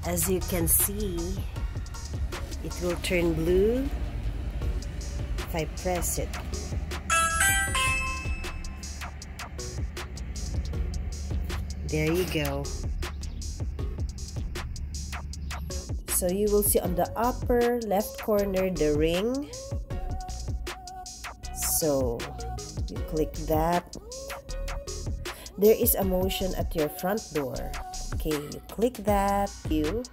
As you can see, it will turn blue if I press it. There you go. So you will see on the upper left corner the ring. So you click that. There is a motion at your front door. Okay, you click that, you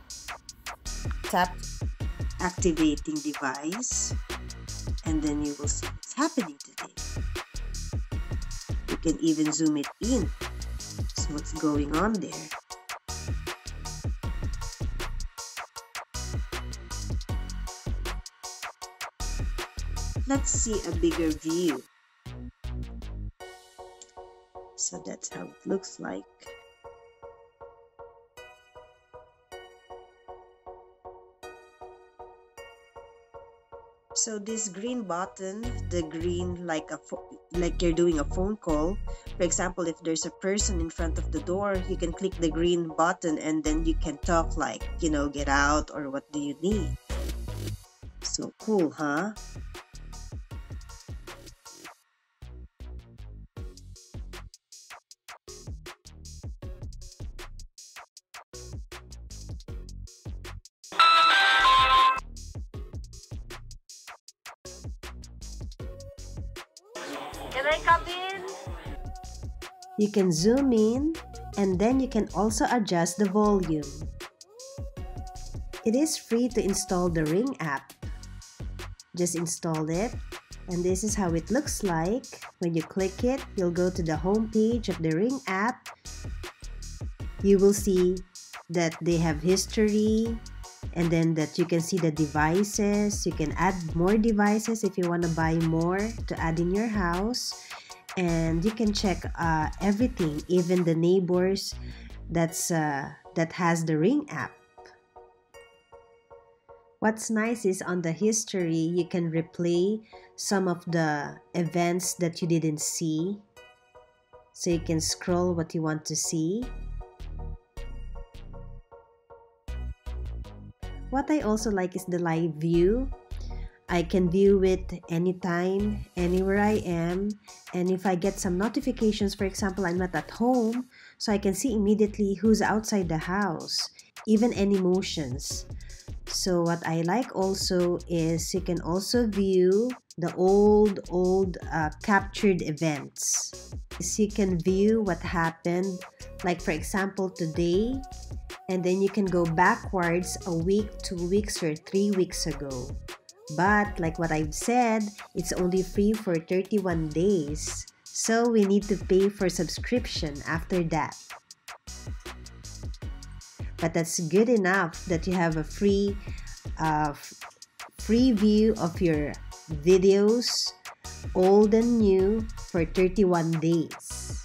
tap activating device, and then you will see what's happening today. You can even zoom it in. So what's going on there? Let's see a bigger view. So that's how it looks like. So this green button, the green like you're doing a phone call. For example, if there's a person in front of the door, you can click the green button and then you can talk like, you know, get out or what do you need. So cool, huh? Can I come in? You can zoom in and then you can also adjust the volume. It is free to install the Ring app. Just install it, and this is how it looks like. When you click it, you'll go to the home page of the Ring app. You will see that they have history, and then that you can see the devices. You can add more devices if you want to buy more to add in your house, and you can check everything, even the neighbors that has the Ring app. What's nice is on the history, you can replay some of the events that you didn't see, so you can scroll what you want to see. What I also like is the live view. I can view it anytime, anywhere I am. And if I get some notifications, for example, I'm not at home, so I can see immediately who's outside the house, even any motions. So what I like also is you can also view the old captured events. So you can view what happened, like for example today, and then you can go backwards a week, 2 weeks, or 3 weeks ago. But like what I've said, it's only free for 31 days. So we need to pay for subscription after that. But that's good enough that you have a free view of your videos, old and new, for 31 days.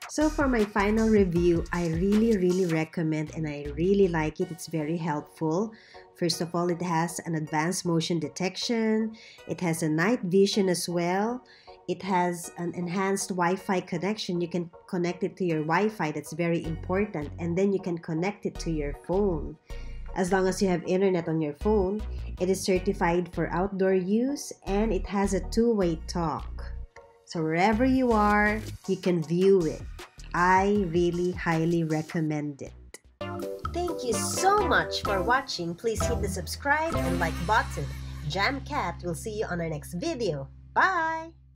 So for my final review, I really recommend and I really like it. It's very helpful. First of all, it has an advanced motion detection. It has a night vision as well. It has an enhanced Wi-Fi connection. You can connect it to your Wi-Fi. That's very important. And then you can connect it to your phone. As long as you have internet on your phone, it is certified for outdoor use, and it has a two-way talk. So wherever you are, you can view it. I really highly recommend it. Thank you so much for watching. Please hit the subscribe and like button. Jam Cat will see you on our next video. Bye!